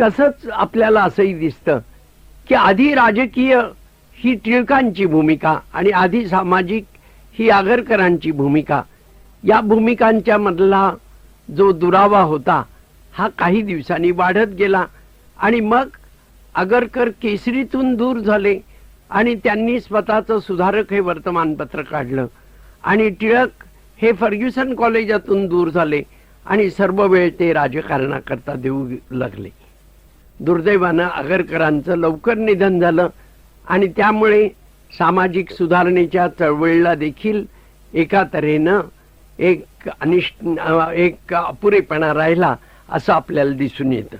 तसंच आपल्याला असंही दिसतं की आधी राजकीय ही टिळकांची भूमिका आणि आधी सामाजिक ही आगरकरांची भूमिका, या भूमिकांच्या मधला जो दुरावा होता हा काही दिवसांनी वाढत गेला आणि मग आगरकर केसरीतून दूर झाले आणि त्यांनी स्वतःचं सुधारक हे वर्तमानपत्र काढलं आणि टिळक हे फर्ग्युसन कॉलेजातून दूर झाले आणि सर्व वेळ ते राजकारणाकरता देऊ लागले. दुर्दैवानं आगरकरांचं लवकर निधन झालं आणि त्यामुळे सामाजिक सुधारणेच्या चळवळीला देखील एका तऱ्हेनं एक अपुरेपणा राहिला असं आपल्याला दिसून येतं.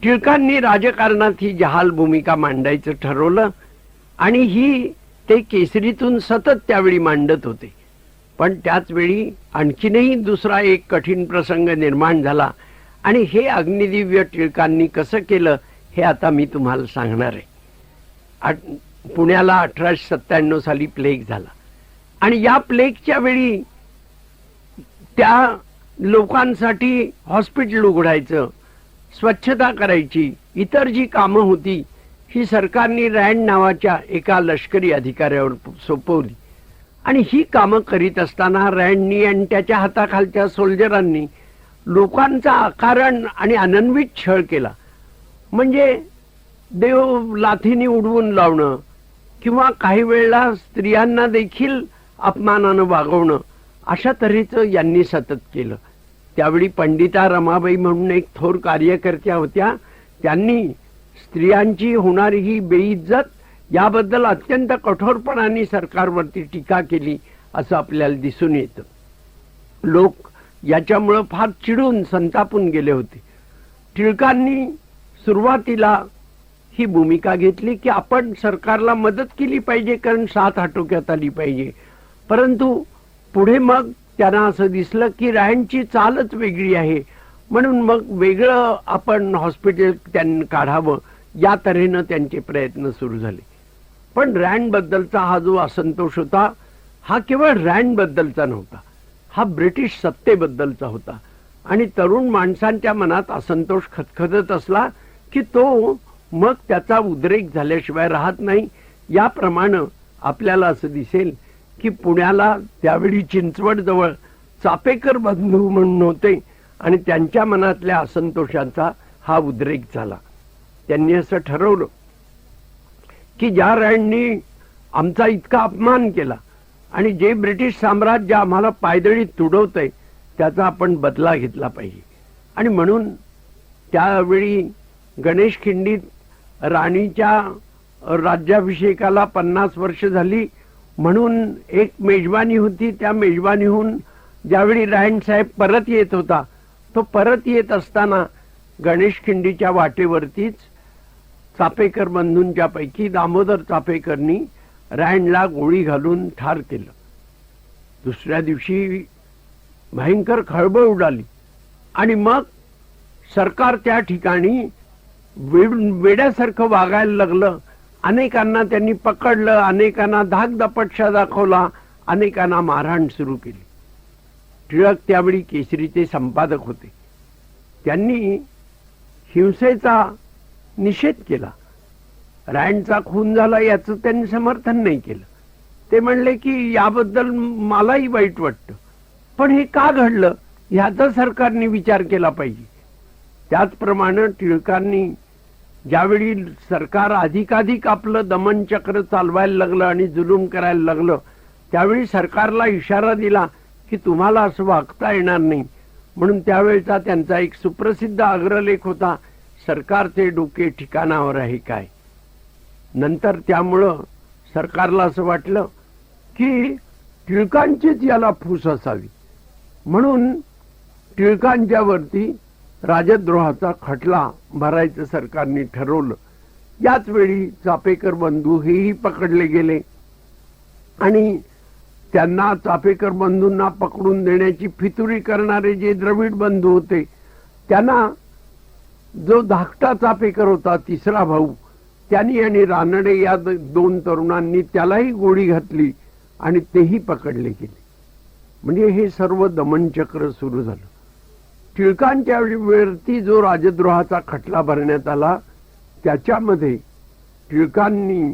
टिळकांनी राजकारणात ही जहाल भूमिका मांडायचं ठरवलं आणि ही ते केसरीतून सतत त्यावेळी मांडत होते. पण त्याच वेळी आणखीनही दुसरा एक कठीण प्रसंग निर्माण झाला आणि हे अग्निदिव्य टिळकांनी कसं केलं हे आता मी तुम्हाला सांगणार आहे. पुण्याला 1897 साली प्लेग झाला आणि या प्लेगच्या वेळी त्या लोकांसाठी हॉस्पिटल उघडायचं, स्वच्छता करायची, इतर जी कामं होती ही सरकारने रँड नावाच्या एका लष्करी अधिकाऱ्यावर सोपवली आणि ही कामं करीत असताना रँडनी आणि त्याच्या हाताखालच्या सोल्जरांनी लोकांचा आकारण आणि अनन्वित छळ केला. म्हणजे देव लाथीने उडवून लावणं किंवा काही वेळेला स्त्रियांना देखील अपमानानं वागवणं अशा तऱ्हेचं यांनी सतत केलं. त्यावेळी पंडिता रमाबाई म्हणून एक थोर कार्यकर्त्या होत्या. त्यांनी स्त्रियांची होणारी ही बेइज्जत याबद्दल अत्यंत कठोरपणाने सरकारवरती टीका केली असं आपल्याला दिसून येतं. लोक याच्यामुळं फार चिडून संतापून गेले होते. टिळकांनी सुरुवातीला ही भूमिका घेतली की आपण सरकारला मदत केली पाहिजे कारण साथ आटोक्यात आली पाहिजे. परंतु पुढे मग त्यांना असं दिसलं की रँडची चालच वेगळी आहे, म्हणून मग वेगळं आपण हॉस्पिटल त्यांनी काढावं या तऱ्हेनं त्यांचे प्रयत्न सुरू झाले. पण रँड बद्दलचा हा जो असंतोष होता हा केवळ रँड बद्दलचा नव्हता, हा ब्रिटिश सत्तेबद्दलचा होता. आणि तरुण माणसांच्या मनात असंतोष खदखदत असला की तो मग त्याचा उद्रेक झाल्याशिवाय राहत नाही. याप्रमाणे आपल्याला असं दिसेल की पुण्याला त्यावेळी चिंचवड जवळ चापेकर बंधू म्हणून होते आणि त्यांच्या मनातल्या असंतोषाचा हा उद्रेक झाला. त्यांनी असं ठरवलं की ज्या रँडनी आमचा इतका अपमान केला आणि जे ब्रिटिश साम्राज्य आम्हाला पायदळी तुडवतंय त्याचा आपण बदला घेतला पाहिजे. आणि म्हणून त्यावेळी गणेश खिंडीत राणीच्या राज्याभिषेकाला 50 वर्ष झाली म्हणून एक मेजवानी होती. त्या मेजवानीहून ज्यावेळी रँड साहेब परत येत होता तो परत येत असताना गणेश खिंडीच्या वाटेवरतीच चापेकर बंधूंच्या पैकी दामोदर चापेकरनी रँडला गोळी घालून ठार केलं. दुसऱ्या दिवशी भयंकर खळबळ उडाली आणि मग सरकार त्या ठिकाणी वेड्यासारखं वागायला लागलं. अनेकांना त्यांनी पकडलं, अनेकांना धाकदपटशा दाखवला, अनेकांना मारहाण सुरू केली. टिळक त्यावेळी केसरीचे संपादक होते. त्यांनी हिंसेचा निषेध केला. रँडचा खून झाला याचं त्यांनी समर्थन नाही केलं. ते म्हणले की याबद्दल मलाही वाईट वाटतं, पण हे का घडलं ह्याचा सरकारने विचार केला पाहिजे. त्याचप्रमाणे टिळकांनी ज्यावेळी सरकार अधिकाधिक आपलं दमनचक्र चालवायला लागलं आणि जुलूम करायला लागलं त्यावेळी सरकारला इशारा दिला की तुम्हाला असं वागता येणार नाही. म्हणून त्यावेळचा त्यांचा एक सुप्रसिद्ध अग्रलेख होता, सरकारचे डोके ठिकाणावर आहे काय. नंतर त्यामुळं सरकारला असं वाटलं की टिळकांचीच याला फूस असावी म्हणून टिळकांच्यावरती राजद्रोहाचा खटला भरायचं सरकारने ठरवलं. याच वेळी चापेकर बंधू हेही पकडले गेले आणि त्यांना चापेकर बंधूंना पकडून देण्याची फितुरी करणारे जे द्रविड बंधू होते त्यांना जो धाकटा चापेकर होता तिसरा भाऊ त्यांनी आणि रानडे या दोन तरुणांनी त्यालाही गोळी घातली आणि तेही पकडले गेले. म्हणजे हे सर्व दमनचक्र सुरू झालं. टिळकांच्या वरती जो राजद्रोहाचा खटला भरण्यात आला त्याच्यामध्ये टिळकांनी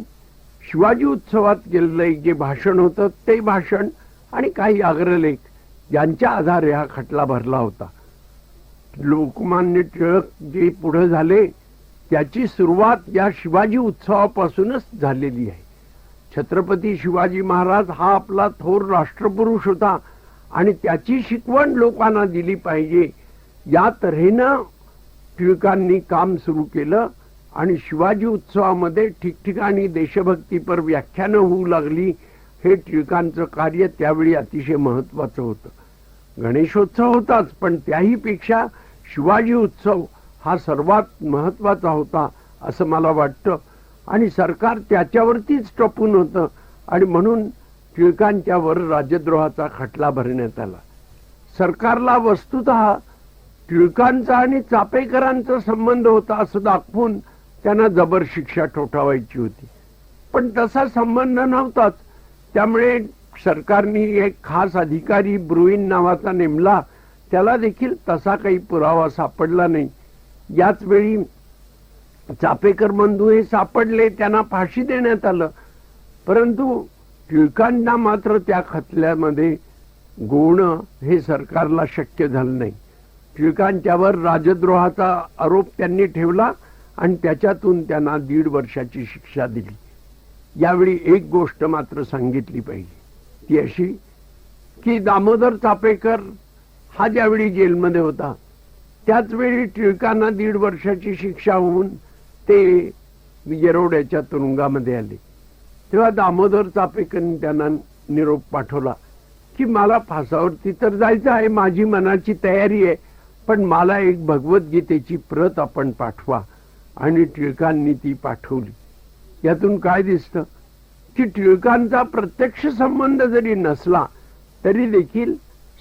शिवाजी उत्सवात केलेलं जे भाषण होतं ते भाषण आणि काही अग्रलेख यांच्या आधारे हा खटला भरला होता. लोकमान्य टिळक जे पुढे झाले त्याची सुरुवात या शिवाजी उत्सवापासूनच झालेली आहे. छत्रपती शिवाजी महाराज हा आपला थोर राष्ट्रपुरुष होता आणि त्याची शिकवण लोकांना दिली पाहिजे या तऱ्हेनं टिळकांनी काम सुरू केलं आणि शिवाजी उत्सवामध्ये ठिकठिकाणी देशभक्तीपर व्याख्यानं होऊ लागली. हे टिळकांचं कार्य त्यावेळी अतिशय महत्वाचं होतं. गणेशोत्सव होताच, पण त्याही पेक्षा शिवाजी उत्सव हा सर्वात महत्वाचा होता असं मला वाटतं. आणि सरकार त्याच्यावरतीच टपून होतं आणि म्हणून टिळकांच्यावर राजद्रोहाचा खटला भरण्यात आला. सरकारला वस्तुतः टिळकांचा आणि चापेकरांचा संबंध होता असं दाखवून त्यांना जबर शिक्षा ठोठावायची होती, पण तसा संबंध नव्हताच. त्यामुळे सरकारने एक खास अधिकारी ब्रुईन नावाचा नेमला, त्याला देखील तसा काही पुरावा सापडला नाही. याच वेळी चापेकर बंधू हे सापडले, त्यांना फाशी देण्यात आलं, परंतु टिळकांना मात्र त्या खटल्यामध्ये गोवणं हे सरकारला शक्य झालं नाही. टिळकांच्यावर राजद्रोहाचा आरोप त्यांनी ठेवला आणि त्याच्यातून त्यांना 1.5 वर्षाची शिक्षा दिली. यावेळी एक गोष्ट मात्र सांगितली पाहिजे, ती अशी की दामोदर चापेकर हा ज्यावेळी जेलमध्ये होता त्याच वेळी टिळकांना 1.5 वर्षाची शिक्षा होऊन ते येरवड्याच्या तुरुंगामध्ये आले. तेव्हा दामोदर चापेकरांनी त्यांना निरोप पाठवला की मला फासावरती तर जायचं आहे, माझी मनाची तयारी आहे, पण मला एक भगवद्गीतेची प्रत आपण पाठवा. आणि टिळकांनी ती पाठवली. यातून काय दिसतं की टिळकांचा प्रत्यक्ष संबंध जरी नसला तरी देखील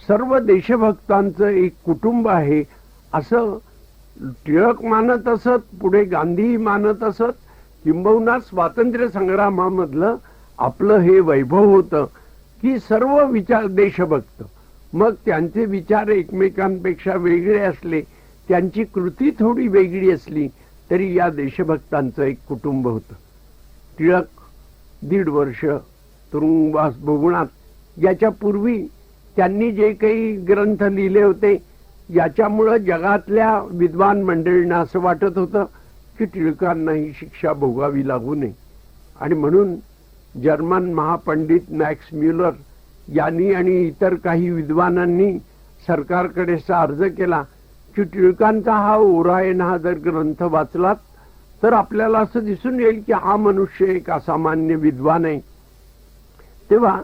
सर्व देशभक्तांचं एक कुटुंब आहे असं टिळक मानत असत, पुढे गांधी मानत असत. किंबहुना स्वातंत्र्य संग्रामामधलं आपलं हे वैभव होतं की सर्व विचार देशभक्त, मग त्यांचे विचार एकमेकांपेक्षा वेगळे असले, त्यांची कृती थोडी वेगळी असली तरी या देशभक्तांचं एक कुटुंब होतं. टिळक 1.5 वर्ष तुरुंगवास भोगणार, याच्या पूर्वी त्यांनी जे काही ग्रंथ लिहिले होते याच्यामुळं जगातल्या विद्वान मंडळींना असं वाटत होतं की टिळकांना ही शिक्षा भोगावी लागू नये. आणि म्हणून जर्मन महापंडित मॅक्स म्युलर यांनी आणि इतर काही विद्वानांनी सरकारकडे अर्ज केला की टिळकांचा हा ओरायन हा जर ग्रंथ वाचलात तर आपल्याला असं दिसून येईल की हा मनुष्य एक असामान्य विद्वान आहे. तेव्हा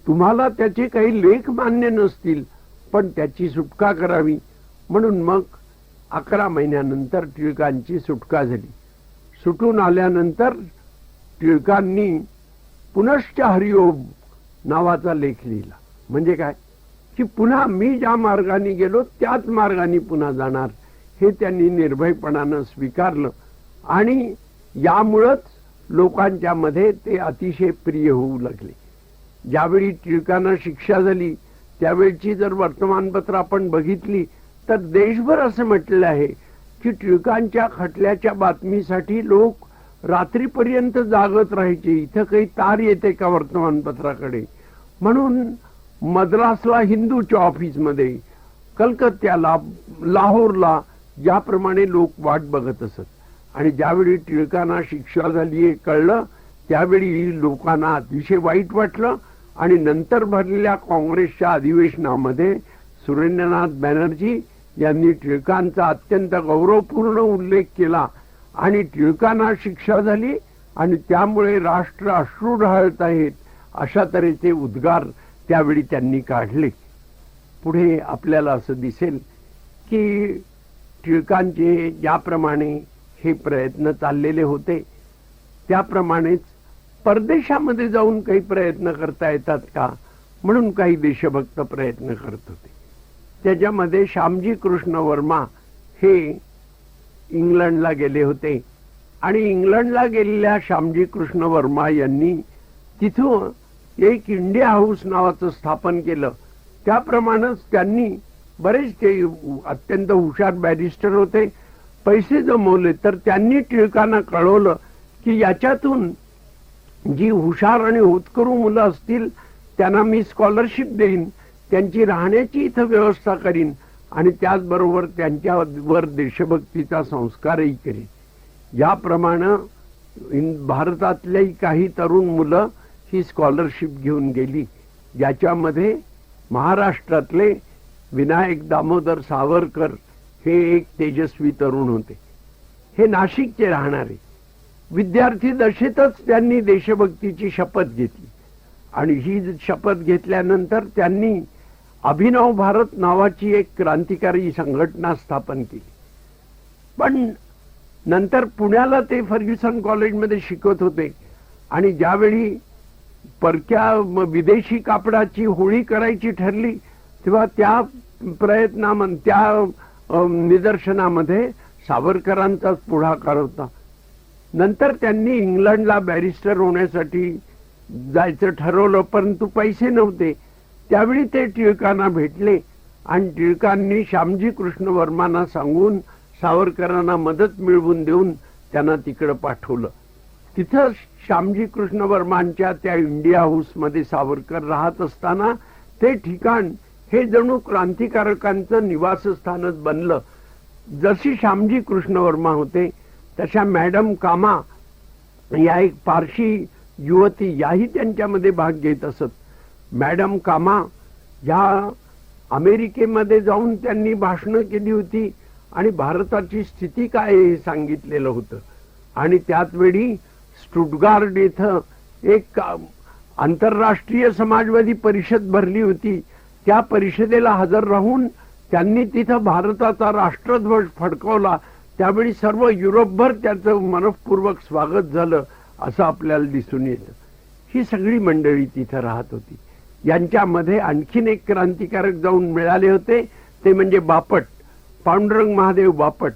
तुम्हाला त्याचे काही लेख मान्य नसतील, पण त्याची सुटका करावी. म्हणून मग 11 महिन्यानंतर टिळकांची सुटका झाली. सुटून आल्यानंतर टिळकांनी पुनश्च हरिओम नावाचा लेख लिहिला. म्हणजे काय की पुन्हा मी ज्या मार्गाने गेलो त्याच मार्गाने पुन्हा जाणार, हे त्यांनी निर्भयपणानं स्वीकारलं. आणि यामुळंच लोकांच्या मध्ये ते अतिशय प्रिय होऊ लागले. ज्यावेळी टिळकांना शिक्षा झाली त्यावेळची जर वर्तमानपत्र आपण बघितली तर देशभर असं म्हटलेलं आहे की टिळकांच्या खटल्याच्या बातमीसाठी लोक रात्रीपर्यंत जागत राहायचे. इथं काही तार येते का वर्तमानपत्राकडे म्हणून मद्रासला हिंदूच्या ऑफिसमध्ये, कलकत्त्याला, लाहोरला ज्याप्रमाणे लोक वाट बघत असत. आणि ज्यावेळी टिळकांना शिक्षा झाली हे कळलं त्यावेळी लोकांना अतिशय वाईट वाटलं. आणि नंतर भरलेल्या काँग्रेसच्या अधिवेशनामध्ये सुरेंद्रनाथ बॅनर्जी यांनी टिळकांचा अत्यंत गौरवपूर्ण उल्लेख केला आणि टिळकांना शिक्षा झाली आणि त्यामुळे राष्ट्र अश्रू ढाळत आहेत अशा तऱ्हेचे उद्गार त्यावेळी त्यांनी काढले. पुढे आपल्याला असं दिसेल की टिळकांचे ज्याप्रमाणे हे प्रयत्न चाललेले होते त्याप्रमाणेच परदेशामध्ये जाऊन काही प्रयत्न करता येतात का म्हणून काही देशभक्त प्रयत्न करत होते. त्याच्यामध्ये श्यामजी कृष्ण वर्मा हे इंग्लंडला गेले होते आणि इंग्लंडला गेलेल्या श्यामजी कृष्ण वर्मा यांनी तिथून एक इंडिया हाऊस नावाचं स्थापन केलं. त्याप्रमाणेच त्यांनी बरेच ते अत्यंत हुशार बॅरिस्टर होते. पैसे जमवले तर त्यांनी टिळकांना कळवलं की याच्यातून जी हुशार आणि होतकरू मुलं असतील त्यांना मी स्कॉलरशिप देईन, त्यांची राहण्याची इथं व्यवस्था करीन आणि त्याचबरोबर त्यांच्यावर देशभक्तीचा संस्कारही करीन. याप्रमाणे भारतातल्याही काही तरुण मुलं ही स्कॉलरशिप घेऊन गेली, ज्याच्यामध्ये महाराष्ट्रातले विनायक दामोदर सावरकर हे एक तेजस्वी तरुण होते. हे नाशिकचे राहणारे विद्यार्थी दशेतच त्यांनी देशभक्तीची शपथ घेतली आणि ही शपथ घेतल्यानंतर त्यांनी अभिनव भारत नावाची एक क्रांतिकारी संघटना स्थापन केली. पण नंतर पुण्याला ते फर्ग्युसन कॉलेजमध्ये शिकत होते आणि ज्यावेळी परक्या विदेशी कापडाची होळी करायची ठरली तेव्हा त्या प्रयत्नामध्ये त्या निदर्शनामध्ये सावरकरांचाच पुढाकार होता. नंतर त्यांनी इंग्लंडला बॅरिस्टर होण्यासाठी जायचं ठरवलं, परंतु पैसे नव्हते. त्यावेळी ते टिळकांना भेटले आणि टिळकांनी श्यामजी कृष्ण वर्मांना सांगून सावरकरांना मदत मिळवून देऊन त्यांना तिकडं पाठवलं. तिथं श्यामजी कृष्ण वर्मांच्या त्या इंडिया हाऊसमध्ये सावरकर राहत असताना ते ठिकाण हे जणू क्रांतिकारकांचं निवासस्थानच बनलं. जशी श्यामजी कृष्ण वर्मा होते तशा मॅडम कामा या एक पारशी युवती याही त्यांच्यामध्ये भाग घेत असत. मॅडम कामा या अमेरिकेमध्ये जाऊन त्यांनी भाषणं केली होती आणि भारताची स्थिती काय आहे हे सांगितलेलं होतं. आणि त्याच वेळी स्टुटगार्ट इथं एक आंतरराष्ट्रीय समाजवादी परिषद भरली होती. त्या परिषदेला हजर राहून त्यांनी तिथं भारताचा राष्ट्रध्वज फडकवला. त्यावेळी सर्व युरोपभर त्याचं मनपूर्वक स्वागत झालं असं आपल्याला दिसून येतं. ही सगळी मंडळी तिथं राहत होती. यांच्यामध्ये आणखीन एक क्रांतिकारक जाऊन मिळाले होते, ते म्हणजे बापट, पांडुरंग महादेव बापट.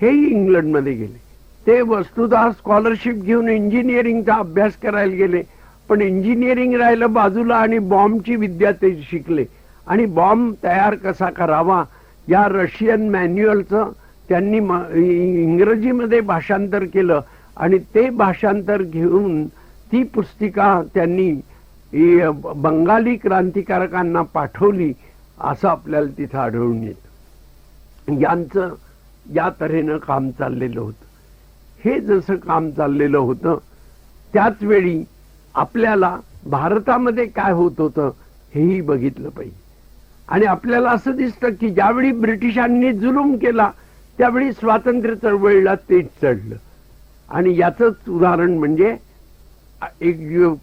हेही इंग्लंडमध्ये गेले. ते वस्तुतः स्कॉलरशिप घेऊन इंजिनिअरिंगचा अभ्यास करायला गेले, पण इंजिनिअरिंग राहिलं बाजूला आणि बॉम्बची विद्या ते शिकले आणि बॉम्ब तयार कसा करावा या रशियन मॅन्युअलचं त्यांनी इंग्रजीमध्ये भाषांतर केलं आणि ते भाषांतर घेऊन ती पुस्तिका त्यांनी बंगाली क्रांतिकारकांना पाठवली असं आपल्याला तिथं आढळून येतं. यांचं या तऱ्हेनं काम चाललेलं होतं. हे जसं काम चाललेलं होतं त्याच वेळी आपल्याला भारतामध्ये काय होत होतं हेही बघितलं पाहिजे. आणि आपल्याला असं दिसतं की ज्यावेळी ब्रिटिशांनी जुलूम केला त्यावेळी स्वातंत्र्य चळवळीला तेज चढलं. आणि याचंच उदाहरण म्हणजे एक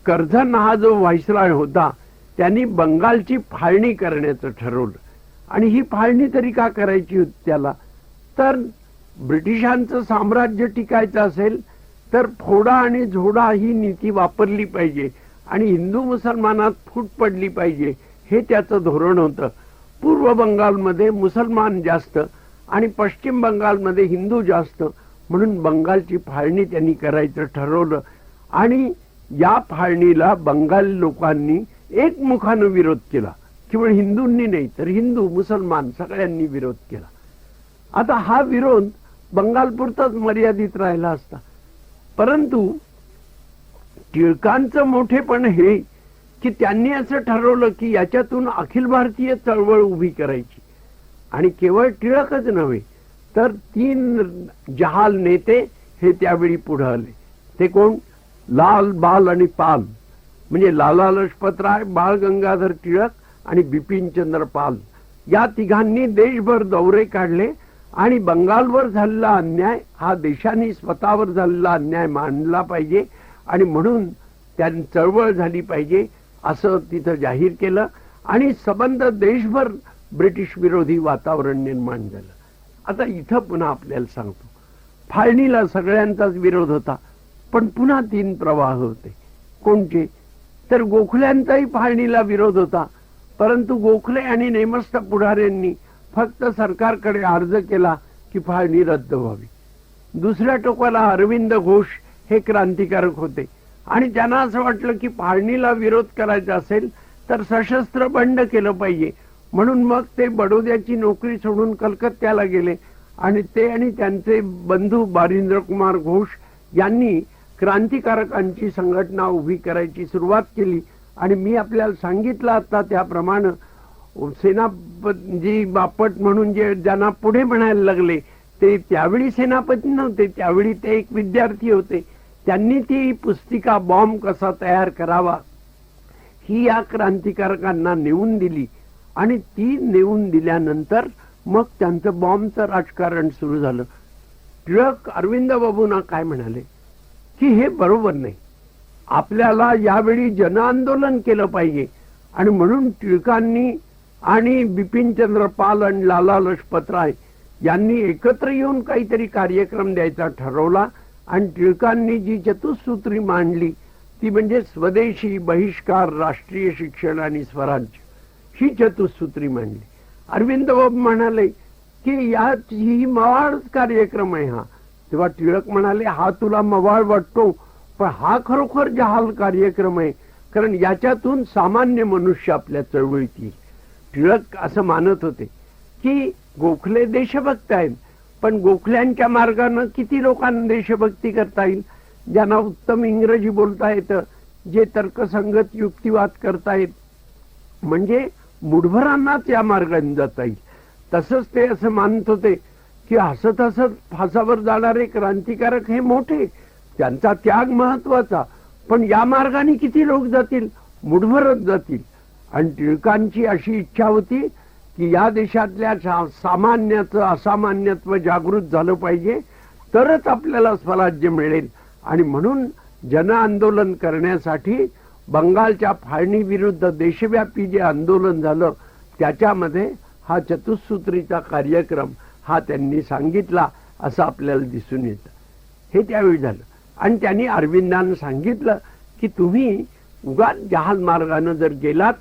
कर्झन हा जो व्हाईसरॉय होता त्यांनी बंगालची फाळणी करण्याचं ठरवलं. आणि ही फाळणी तरी का करायची होती त्याला, तर ब्रिटिशांचं साम्राज्य टिकायचं असेल तर फोडा आणि झोडा ही नीती वापरली पाहिजे आणि हिंदू मुसलमानात फूट पडली पाहिजे, हे त्याचं धोरण होतं. पूर्व बंगालमध्ये मुसलमान जास्त आणि पश्चिम बंगालमध्ये हिंदू जास्त, म्हणून बंगालची फाळणी त्यांनी करायचं ठरवलं. आणि या फाळणीला बंगाल लोकांनी एकमुखानं विरोध केला. केवळ हिंदूंनी नाही तर हिंदू मुसलमान सगळ्यांनी विरोध केला. आता हा विरोध बंगालपुरताच मर्यादित राहिला असता, परंतु टिळकांचं मोठेपण हे की त्यांनी असं ठरवलं की याच्यातून अखिल भारतीय चळवळ उभी करायची. आणि केवळ टिळकच नव्हे तर 3 जहाल नेते हे त्यावेळी पुढे आले. ते कोण? लाल, बाल आणि पाल, म्हणजे लाला लजपतराय, बाळ गंगाधर टिळक आणि बिपिनचंद्र पाल. या तिघांनी देशभर दौरे काढले आणि बंगालवर झालेला अन्याय हा देशाने स्वतःवर झालेला अन्याय मानला पाहिजे आणि म्हणून त्यांनी चळवळ झाली पाहिजे असं तिथं जाहीर केलं. आणि सबंध देशभर ब्रिटिश विरोधी वातावरण निर्माण झालं. आता इथं पुन्हा आपल्याला सांगतो, फाळणीला सगळ्यांचाच विरोध होता, पण पुन्हा 3 प्रवाह होते. कोणते? तर गोखल्यांचाही फाळणीला विरोध होता, परंतु गोखले आणि नेमस्त पुढाऱ्यांनी फक्त सरकारकडे अर्ज केला की फाळणी रद्द व्हावी. दुसऱ्या टोकाला अरविंद घोष हे क्रांतिकारक होते आणि त्यांना असं वाटलं की फाळणीला विरोध करायचा असेल तर सशस्त्र बंड केलं पाहिजे, म्हणून मग ते बडोद्याची नोकरी सोडून कलकत्त्याला गेले आणि ते आणि त्यांचे बंधू बारिंद्र कुमार घोष यांनी क्रांतिकारकांची संघटना उभी करायची सुरुवात केली. आणि मी आपल्याला सांगितलं आता त्याप्रमाणे सेनापती बापट म्हणून जे ज्यांना पुढे म्हणायला लागले ते त्यावेळी सेनापती नव्हते, त्यावेळी ते एक विद्यार्थी होते. त्यांनी ती पुस्तिका बॉम्ब कसा तयार करावा ही या क्रांतिकारकांना नेऊन दिली आणि ती नेऊन दिल्यानंतर मग त्यांचं बॉम्बचं राजकारण सुरू झालं. टिळक अरविंद बाबूंना काय म्हणाले की हे बरोबर नाही, आपल्याला यावेळी जनआंदोलन केलं पाहिजे. आणि म्हणून टिळकांनी आणि बिपिनचंद्र पाल आणि लाला लजपतराय यांनी एकत्र येऊन काहीतरी कार्यक्रम द्यायचा ठरवला. आणि टिळकांनी जी चतुसूत्री मांडली ती म्हणजे स्वदेशी, बहिष्कार, राष्ट्रीय शिक्षण आणि स्वराज्य ही चतुसूत्री मांडली. अरविंद बाबू म्हणाले की ही मवाळ कार्यक्रम आहे हा. तेव्हा टिळक म्हणाले हा तुला मवाळ वाटतो पण हा खरोखर जहाल कार्यक्रम आहे, कारण याच्यातून सामान्य मनुष्य आपल्या चळवळीत येईल. टिळक असं मानत होते की गोखले देशभक्त आहेत, पण गोखल्यांच्या मार्गाने किती लोकांना देशभक्ती करता येईल, ज्यांना उत्तम इंग्रजी बोलता येतं, जे तर्कसंगत युक्तिवाद करता येत, म्हणजे मुठभरांनाच या मार्गाने जाता येईल. तसंच ते असं मानत होते की हसत हसत फासावर जाणारे क्रांतिकारक हे मोठे, त्यांचा त्याग महत्वाचा, पण या मार्गाने किती लोक जातील, मुठभरच जातील. आणि टिळकांची अशी इच्छा होती की या देशातल्या सामान्याचं असामान्यत्व जागृत झालं पाहिजे, तरच आपल्याला स्वराज्य मिळेल. आणि म्हणून जन आंदोलन करण्यासाठी बंगालच्या फाळणी विरुद्ध देशव्यापी जे आंदोलन झालं त्याच्यामध्ये हा चतुसूत्रीचा कार्यक्रम हा त्यांनी सांगितला असं आपल्याला दिसून येतं. हे त्यावेळी झालं. आणि त्यांनी अरविंदांना सांगितलं की तुम्ही उगाच जहाल मार्गाने जर गेलात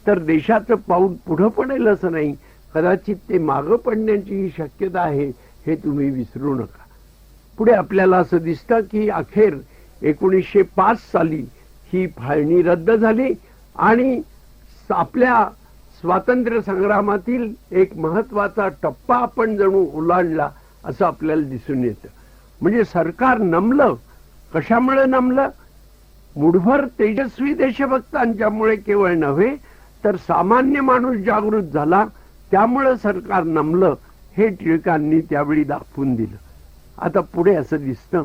तर देशाचं पाऊल पुढं पडेल असं नाही, कदाचित ते मागं पडण्याची शक्यता आहे, हे तुम्ही विसरू नका. पुढे आपल्याला असं दिसतं की अखेर 1905 साली ही फाळणी रद्द झाली आणि आपल्या स्वातंत्र्य संग्रामातील एक महत्वाचा टप्पा आपण जणू ओलांडला असं आपल्याला दिसून येतं. म्हणजे सरकार नमलं. कशामुळे नमलं? मुठभर तेजस्वी देशभक्तांच्यामुळे केवळ नव्हे तर सामान्य माणूस जागृत झाला, त्यामुळे सरकार नमलं, हे टिळकांनी त्यावेळी दाखवून दिलं. आता पुढे असं दिसतं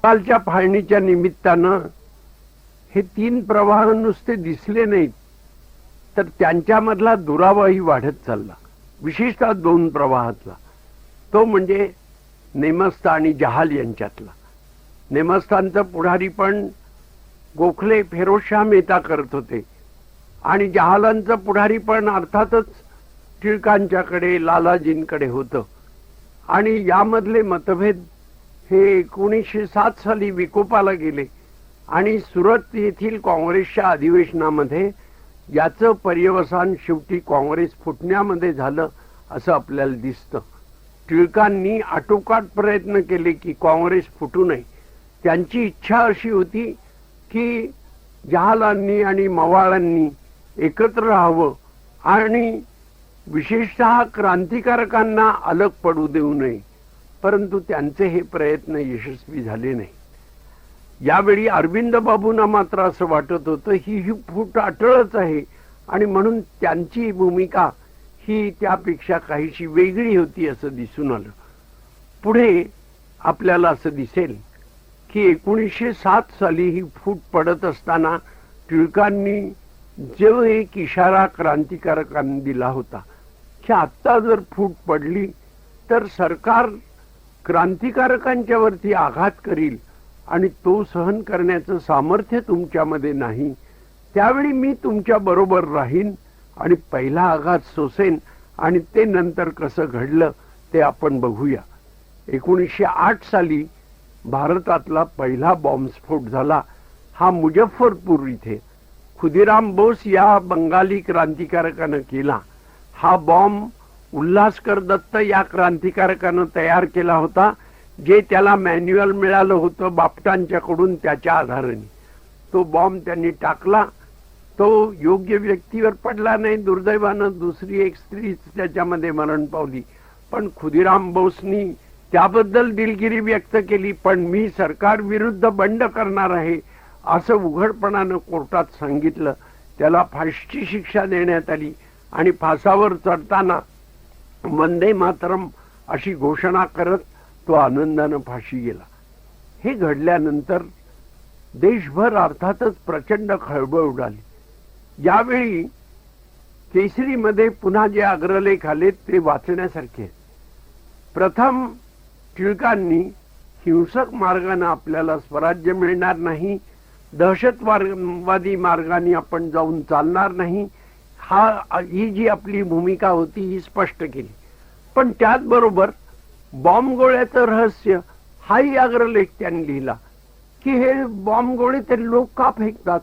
कालच्या फाळणीच्या निमित्तानं हे तीन प्रवाह नुसते दिसले नाहीत तर त्यांच्यामधला दुरावाही वाढत चालला, विशेषतः दोन प्रवाहातला. तो म्हणजे नेमस्ता आणि जहाल यांच्यातला. नेमस्तांचं पुढारी पण गोखले फिरोजशाह मेहता करत होते आणि जहालांचं पुढारी पण अर्थातच टिळकांच्याकडे, लालाजींकडे होतं. आणि यामधले मतभेद हे 1907 साली विकोपाला गेले आणि सुरत येथील काँग्रेसच्या अधिवेशनामध्ये याचं पर्यवसान शेवटी काँग्रेस फुटण्यामध्ये झालं असं आपल्याला दिसतं. टिळकांनी आटोकाट प्रयत्न केले की काँग्रेस फुटू नये. त्यांची इच्छा अशी होती की जहालांनी आणि मवाळांनी एकत्र राहावं आणि विशेषतः क्रांतिकारकांना अलग पडू देऊ नये, परंतु त्यांचे हे प्रयत्न यशस्वी झाले नाही. यावेळी अरविंद बाबूंना मात्र असं वाटत होतं ही फूट अटळच आहे आणि म्हणून त्यांची भूमिका ही त्यापेक्षा काहीशी वेगळी होती असं दिसून आलं. पुढे आपल्याला असं दिसेल की 1907 साली ही फूट पडत असताना टिळकांनी जो एक इशारा क्रांतिकारकांनी दिला होता की आता जर फूट पडली तर सरकार क्रांतिकारकांच्या वरती आघात करील आणि तो सहन करण्याचं सामर्थ्य तुमच्यामध्ये नाही, त्यावेळी मी तुमच्या बरोबर राहीन आणि पहिला आघात सोसेन आणि ते नंतर कसं घडलं ते आपण बघूया. 1908 साली भारतातला पहिला बॉम्बस्फोट झाला. हा मुजफ्फरपूर इथे खुदीराम बोस या बंगाली क्रांतिकारकानं केला. हा बॉम्ब उल्हासकर दत्त या क्रांतिकारकानं तयार केला होता, जे त्याला मॅन्युअल मिळालं होतं बापटांच्याकडून, त्याच्या आधाराने तो बॉम्ब त्यांनी टाकला तो योग्य व्यक्तीवर पडला नाही. दुर्दैवानं दुसरी एक स्त्रीच त्याच्यामध्ये मरण पावली. पण खुदिराम बोसनी त्याबद्दल दिलगिरी व्यक्त केली, पण मी सरकार विरुद्ध बंड करणार आहे असं उघडपणानं कोर्टात सांगितलं. त्याला फाशीची शिक्षा देण्यात आली आणि फासावर चढताना वंदे मातरम अशी घोषणा करत तो आनंदानं फाशी गेला. हे घडल्यानंतर देशभर अर्थातच प्रचंड खळबळ उडाली. यावेळी केसरीमध्ये पुन्हा जे अग्रलेख आले ते वाचण्यासारखे आहेत. प्रथम टिळकांनी हिंसक मार्गाने आपल्याला स्वराज्य मिळणार नाही, दहशतवादी मार्गाने आपण जाऊन चालणार नाही, ही जी आपली भूमिका होती ही स्पष्ट केली. पण त्याचबरोबर बॉम्बगोळ्याचं रहस्य हाही अग्रलेख त्यांनी लिहिला की हे बॉम्बगोळे तरी लोक का फेकतात,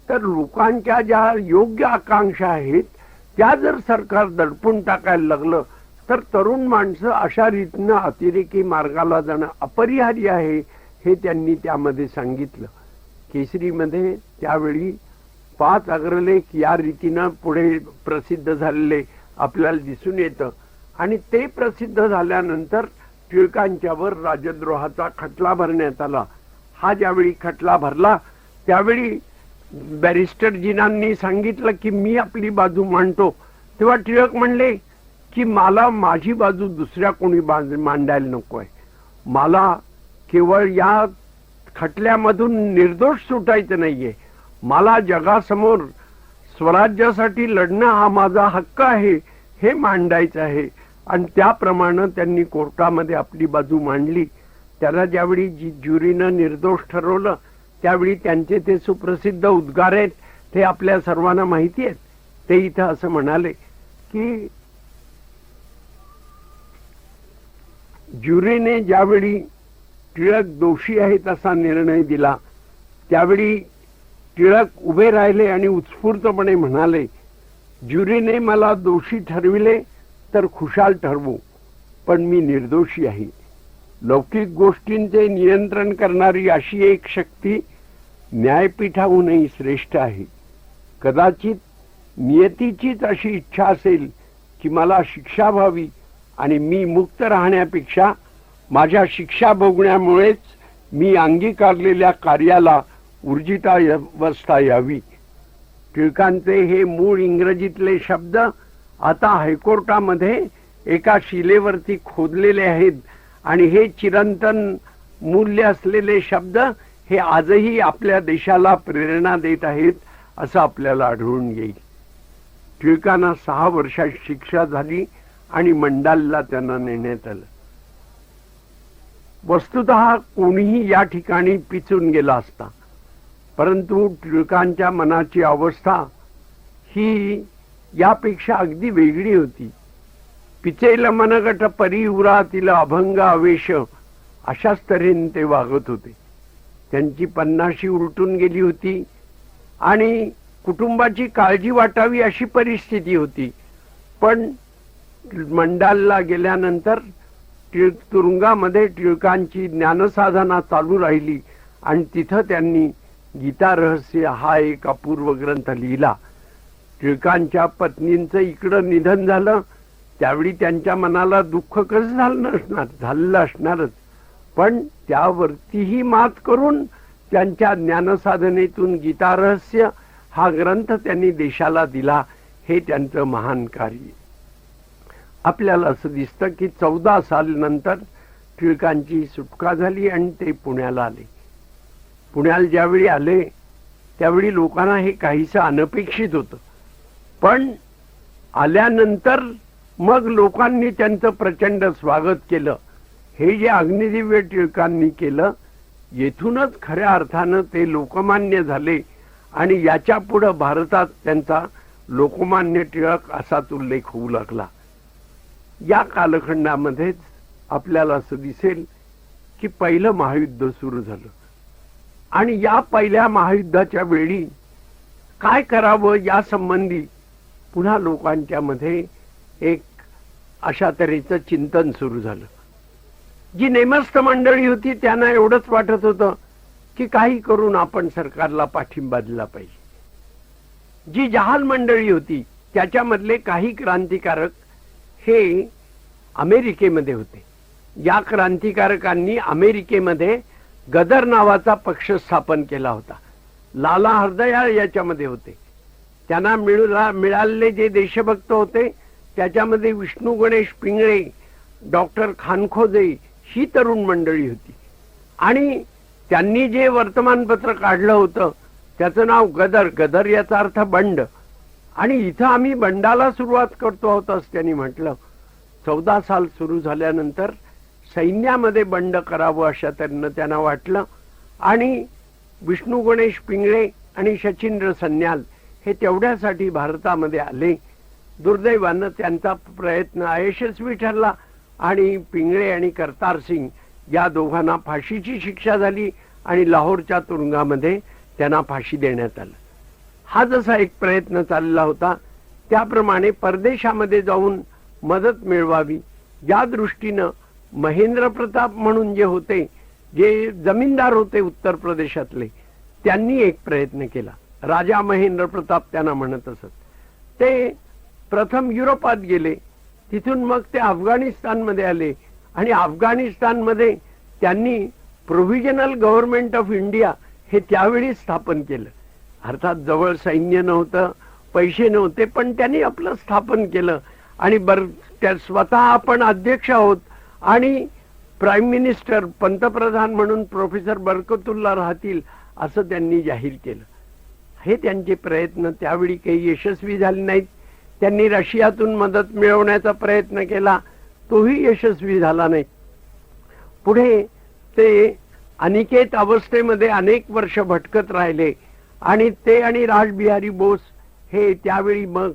तर लोकांच्या ज्या योग्य आकांक्षा आहेत त्या जर सरकार दडपून टाकायला लागलं तर तरुण माणसं अशा रीतीनं अतिरेकी मार्गाला जाणं अपरिहार्य आहे, हे त्यांनी त्यामध्ये सांगितलं. केसरीमध्ये त्यावेळी 5 अग्रलेख या रीतीनं पुढे प्रसिद्ध झालेले आपल्याला दिसून येतं. आणि ते प्रसिद्ध झाल्यानंतर टिळकांच्यावर राजद्रोहाचा खटला भरण्यात आला. हा ज्यावेळी खटला भरला त्यावेळी बॅरिस्टर जिनांनी सांगितलं की मी आपली बाजू मांडतो. तेव्हा टिळक म्हणले की मला माझी बाजू दुसऱ्या कोणी मांडायला नको आहे, मला केवळ या खटल्यामधून निर्दोष सुटायचं नाहीये, मला जगासमोर स्वराज्यासाठी लढणं हा माझा हक्क आहे हे मांडायचं आहे. आणि त्याप्रमाणे त्यांनी कोर्टामध्ये आपली बाजू मांडली. त्याला ज्यावेळी ज्युरीनं निर्दोष ठरवलं त्यावेळी त्यांचे ते सुप्रसिद्ध उद्गार आहेत, ते आपल्या सर्वांना माहिती आहेत. ते इथं असं म्हणाले की ज्युरीने ज्यावेळी टिळक दोषी आहेत असा निर्णय दिला त्यावेळी टिळक उभे राहिले आणि उत्स्फूर्तपणे म्हणाले, ज्युरीने मला दोषी ठरविले तर खुशाल ठरवू, पण मी निर्दोषी आहे. लौकिक गोष्टींचे नियंत्रण करणारी अशी एक शक्ती न्यायपीठाहूनही श्रेष्ठ आहे. कदाचित नियतीचीच अशी इच्छा असेल की मला शिक्षा व्हावी आणि मी मुक्त राहण्यापेक्षा माझ्या शिक्षा भोगण्यामुळेच मी अंगीकारलेल्या कार्याला ऊर्जितावस्था यावी. टिळकांचे हे मूळ इंग्रजीतले शब्द आता हायकोर्टामध्ये एका शिलेवरती खोदलेले आहेत आणि हे चिरंतन मूल्य असलेले शब्द हे आजही आपल्या देशाला प्रेरणा देत आहेत असं आपल्याला आढळून येईल. टिळकांना 6 वर्षाची शिक्षा झाली आणि मंडालला त्यांना नेण्यात आलं. वस्तुतः कोणीही या ठिकाणी पिचून गेला असता, परंतु टिळकांच्या मनाची अवस्था ही यापेक्षा अगदी वेगळी होती. पिचेल मनगट परी उरा तिला अभंग आवेश अशाच तऱ्हेने ते वागत होते. त्यांची 50शी उलटून गेली होती आणि कुटुंबाची काळजी वाटावी अशी परिस्थिती होती. पण मंडालला गेल्यानंतर तुरुंगामध्ये टिळकांची ज्ञानसाधना चालू राहिली आणि तिथं त्यांनी गीता रहस्य हा एक अपूर्व ग्रंथ लिहिला. टिळकांच्या पत्नींचं इकडं निधन झालं त्यावेळी त्यांच्या मनाला दुःख कसं झालं असणारच, पण त्यावरतीही मात करून त्यांच्या ज्ञानसाधनेतून गीता रहस्य हा ग्रंथ त्यांनी देशाला दिला. हे त्यांचं महान कार्य. आपल्याला असं दिसतं की 14 साल नंतर टिळकांची सुटका झाली आणि ते पुण्याला आले. पुण्याला ज्यावेळी आले त्यावेळी लोकांना हे काहीसं अनपेक्षित होतं, पण आल्यानंतर मग लोकांनी त्यांचं प्रचंड स्वागत केलं. हे जे अग्निदिव्य टिळकांनी केलं येथूनच खऱ्या अर्थानं ते लोकमान्य झाले आणि याच्या पुढे भारतात त्यांचा लोकमान्य टिळक असाच उल्लेख होऊ लागला. या कालखंडामध्येच आपल्याला असं दिसेल की पहिलं महायुद्ध सुरू झालं आणि या पहिल्या महायुद्धाच्या वेळी काय करावं या संबंधी पुन्हा लोकांच्या मध्ये एक अशा तऱ्हेचं चिंतन सुरू झालं. जी नेमस्त मंडळी होती त्यांना एवढंच वाटत होतं की काही करून आपण सरकारला पाठिंबा दिला पाहिजे. जी जहाल मंडळी होती त्याच्यामधले काही क्रांतिकारक हे अमेरिकेमध्ये होते. या क्रांतिकारकांनी अमेरिकेमध्ये गदर नावाचा पक्ष स्थापन केला होता. लाला हरदयाळ याच्यामध्ये होते. त्यांना मिळालेले जे देशभक्त होते त्याच्यामध्ये विष्णू गणेश पिंगळे, डॉक्टर खानखोजे ही तरुण मंडळी होती. आणि त्यांनी जे वर्तमानपत्र काढलं होतं त्याचं नाव गदर. गदर याचा अर्थ बंड. आणि इथं आम्ही बंडाला सुरुवात करतो आहोत असं त्यांनी म्हटलं. 14 साल सुरू झाल्यानंतर सैन्यामध्ये बंड करावं अशा तऱ्हेनं त्यांना वाटलं. आणि विष्णू गणेश पिंगळे आणि शचींद्र सन्याल हे तेवढ्यासाठी भारतामध्ये आले. दुर्दैवानं त्यांचा प्रयत्न अयशस्वी ठरला आणि पिंगळे आणि करतार सिंग या दोघांना फाशीची शिक्षा झाली आणि लाहोरच्या तुरुंगामध्ये त्यांना फाशी देण्यात आलं. हा जसा एक प्रयत्न चालला होता त्याप्रमाणे परदेशामध्ये जाऊन मदत मिळवावी या दृष्टीनं महेंद्र प्रताप म्हणून जे होते, जे जमीनदार होते उत्तर प्रदेशातले, त्यांनी एक प्रयत्न केला. राजा महेंद्र प्रताप त्यांना म्हणत असत. ते प्रथम युरोपात गेले, तिथून मग ते अफगाणिस्तानमध्ये आले आणि अफगाणिस्तानमध्ये त्यांनी प्रोव्हिजनल गव्हर्नमेंट ऑफ इंडिया हे त्यावेळी स्थापन केलं. अर्थात जवळ सैन्य नव्हतं, पैसे नव्हते, पण त्यांनी आपलं स्थापन केलं. आणि स्वतः आपण अध्यक्ष आहोत आणि प्राईम मिनिस्टर पंतप्रधान म्हणून प्रोफेसर बरकतुल्ला राहतील असं त्यांनी जाहीर केलं. हे त्यांचे प्रयत्न त्यावेळी काही यशस्वी झाले नाहीत. त्यांनी रशियातून मदत मिळवण्याचा प्रयत्न केला, तोही यशस्वी झाला नाही. पुढे ते अनिकेत अवस्थेमध्ये अनेक वर्ष भटकत राहिले आणि ते आणि रासबिहारी बोस हे त्यावेळी मग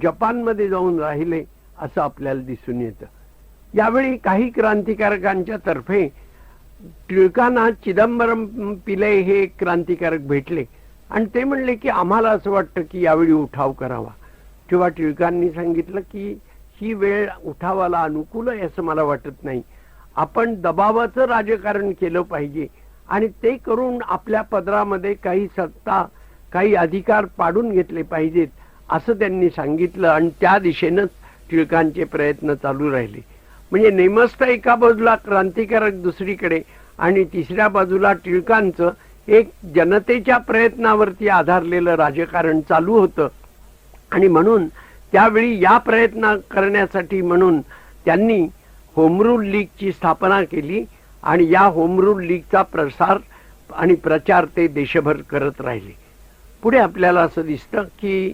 जपानमध्ये जाऊन राहिले असं आपल्याला दिसून येतं. यावेळी काही क्रांतिकारकांच्या तर्फे टिळकांना चिदंबरम पिले हे एक क्रांतिकारक भेटले आणि ते म्हणले की आम्हाला असं वाटतं की यावेळी उठाव करावा. तेव्हा टिळकांनी सांगितलं की ही वेळ उठावाला अनुकूल आहे असं मला वाटत नाही. आपण दबावाचं राजकारण केलं पाहिजे आणि ते करून आपल्या पदरामध्ये काही सत्ता, काही अधिकार पाडून घेतले पाहिजेत असं त्यांनी सांगितलं. आणि त्या दिशेनंच टिळकांचे प्रयत्न चालू राहिले. म्हणजे नेमस्त एका बाजूला क्रांतिकारक दुसरीकडे आणि तिसऱ्या बाजूला टिळकांचं एक जनतेच्या प्रयत्नावरती आधारलेलं राजकारण चालू होतं. आणि म्हणून त्यावेळी या प्रयत्न करण्यासाठी म्हणून त्यांनी होम रूल लीगची स्थापना केली आणि या होम रूल लीगचा प्रसार आणि प्रचार ते देशभर करत राहिले. पुढे आपल्याला असं दिसतं की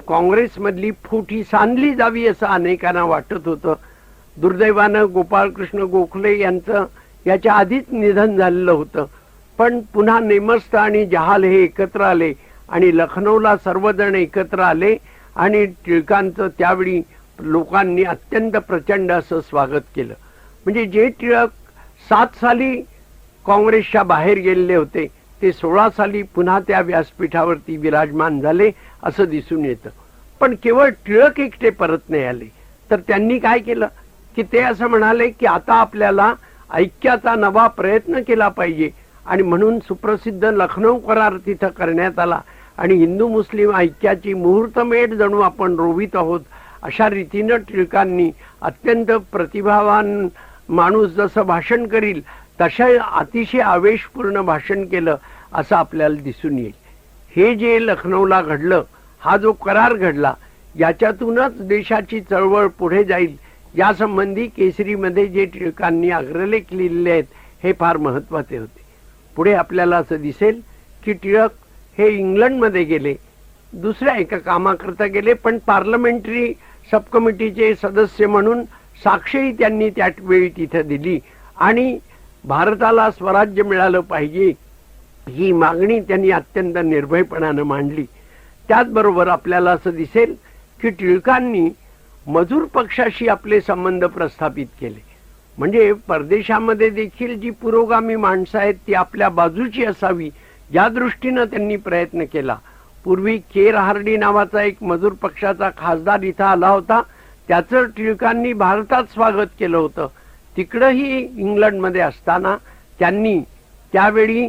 काँग्रेसमधली फूट ही सांधली जावी असं अनेकांना वाटत होतं. दुर्दैवानं गोपाळकृष्ण गोखले यांचं याच्या आधीच निधन झालेलं होतं. पण पुन्हा नेमस्त आणि जहाल हे एकत्र आले आणि लखनौला सर्वजण एकत्र आले आणि टिळकांचं त्यावेळी लोकांनी अत्यंत प्रचंड असं स्वागत केलं. म्हणजे जे टिळक 7 साली काँग्रेसच्या बाहेर गेलेले होते ते 16 साली पुन्हा त्या व्यासपीठावरती विराजमान झाले असं दिसून येतं. पण केवळ टिळक एकटे परत नाही आले, तर त्यांनी काय केलं की ते असं म्हणाले की आता आपल्याला ऐक्याचा नवा प्रयत्न केला पाहिजे. आणि म्हणून सुप्रसिद्ध लखनौ करार तिथं करण्यात आला आणि हिंदू मुस्लिम ऐक्याची मुहूर्तमेढ जणू आपण रोवित आहोत अशा रीतीनं टिळकांनी अत्यंत प्रतिभावान माणूस जसं भाषण करील तशा अतिशय आवेशपूर्ण भाषण केलं असं आपल्याला दिसून येईल. हे जे लखनौला घडलं, हा जो करार घडला, याच्यातूनच देशाची चळवळ पुढे जाईल यासंबंधी केसरीमध्ये जे टिळकांनी अग्रलेख लिहिलेले आहेत हे फार महत्वाचे होते. पुढे आपल्याला असं दिसेल की टिळक हे इंग्लंडमध्ये गेले, दुसऱ्या एका कामाकरता गेले, पण पार्लमेंटरी सब कमिटीचे सदस्य म्हणून साक्षही त्यांनी त्यावेळी तिथे दिली आणि भारताला स्वराज्य मिळालं पाहिजे ही मागणी त्यांनी अत्यंत निर्भयपणानं मांडली. त्याचबरोबर आपल्याला असं दिसेल की टिळकांनी मजूर पक्षाशी आपले संबंध प्रस्थापित केले. म्हणजे परदेशामध्ये देखील जी पुरोगामी माणसं आहेत ती आपल्या बाजूची असावी या दृष्टीनं त्यांनी प्रयत्न केला. पूर्वी के हार्डी नावाचा एक मजूर पक्षाचा खासदार इथं आला होता, त्याचं टिळकांनी भारतात स्वागत केलं होतं. तिकडंही इंग्लंडमध्ये असताना त्यांनी त्यावेळी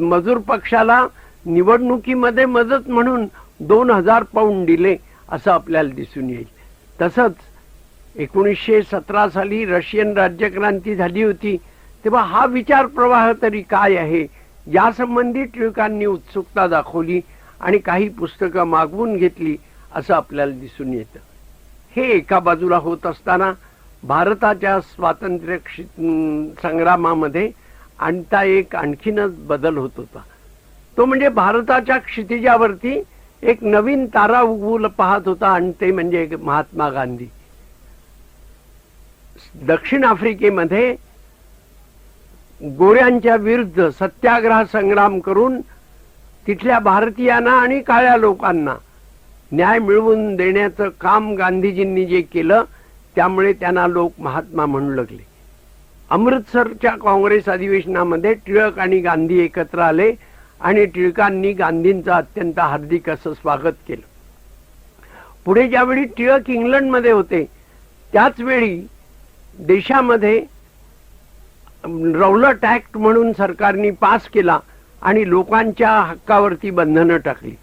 मजूर पक्षाला निवडणुकीमध्ये मदत म्हणून 2000 पाऊंड दिले असं आपल्याला दिसून येईल. तसंच 1917 साली रशियन राज्यक्रांती झाली होती, तेव्हा हा विचार प्रवाह तरी काय आहे यासंबंधी टिळकांनी उत्सुकता दाखवली आणि काही पुस्तकं मागवून घेतली असं आपल्याला दिसून येतं. हे एका बाजूला होत असताना भारताच्या स्वातंत्र्य संग्रामामध्ये आणखीनच बदल होत होता. तो म्हणजे भारताच्या क्षितिजावरती एक नवीन तारा उगवू पाहत होता आणि ते म्हणजे महात्मा गांधी. दक्षिण आफ्रिकेमध्ये गोऱ्यांच्या विरुद्ध सत्याग्रह संग्राम करून तिथल्या भारतीयांना आणि काळ्या लोकांना न्याय मिळवून देण्याचं काम गांधीजींनी जे केलं त्यामुळे त्यांना लोक महात्मा म्हणू लागले. अमृतसरच्या काँग्रेस अधिवेशनामध्ये टिळक आणि गांधी एकत्र आले आणि टिळकांनी गांधींचं अत्यंत हार्दिक असं स्वागत केलं. पुढे ज्यावेळी टिळक इंग्लंडमध्ये होते त्याच वेळी देशामध्ये रौलट ऍक्ट म्हणून सरकारने पास केला आणि लोकांच्या हक्कावरती बंधनं टाकली.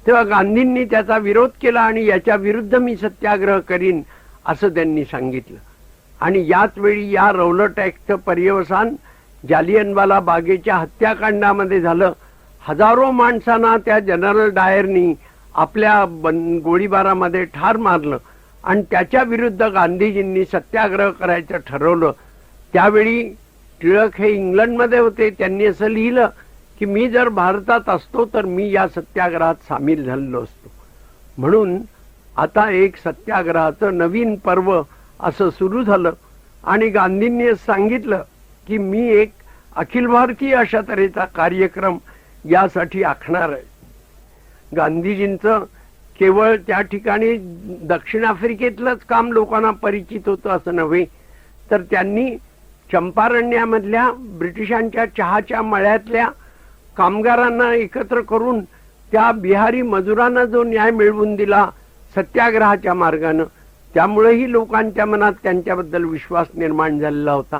तेव्हा गांधींनी त्याचा विरोध केला आणि याच्या विरुद्ध मी सत्याग्रह करीन असं त्यांनी सांगितलं. आणि याच वेळी या रौलट ऍक्टचं पर्यवसान जालियनवाला बागेच्या हत्याकांडामध्ये झालं. हजारो माणसांना त्या जनरल डायरनी आपल्या गोळीबारामध्ये ठार मारलं आणि त्याच्या विरुद्ध गांधीजींनी सत्याग्रह करायचं ठरवलं. त्यावेळी टिळक हे इंग्लंडमध्ये होते. त्यांनी असं लिहिलं की मी जर भारतात असतो तर मी या सत्याग्रहात सामील झालेलो असतो. म्हणून आता एक सत्याग्रहाचं नवीन पर्व असं सुरू झालं आणि गांधींनी सांगितलं की मी एक अखिल भारतीय अशा तऱ्हेचा कार्यक्रम यासाठी आखणार आहे. गांधीजींचं केवळ त्या ठिकाणी दक्षिण आफ्रिकेतलंच काम लोकांना परिचित होतं असं नव्हे, तर त्यांनी चंपारण्यामधल्या ब्रिटिशांच्या चहाच्या मळ्यातल्या कामगारांना एकत्र करून त्या बिहारी मजुरांना जो न्याय मिळवून दिला सत्याग्रहाच्या मार्गानं, त्यामुळेही लोकांच्या मनात त्यांच्याबद्दल विश्वास निर्माण झालेला होता.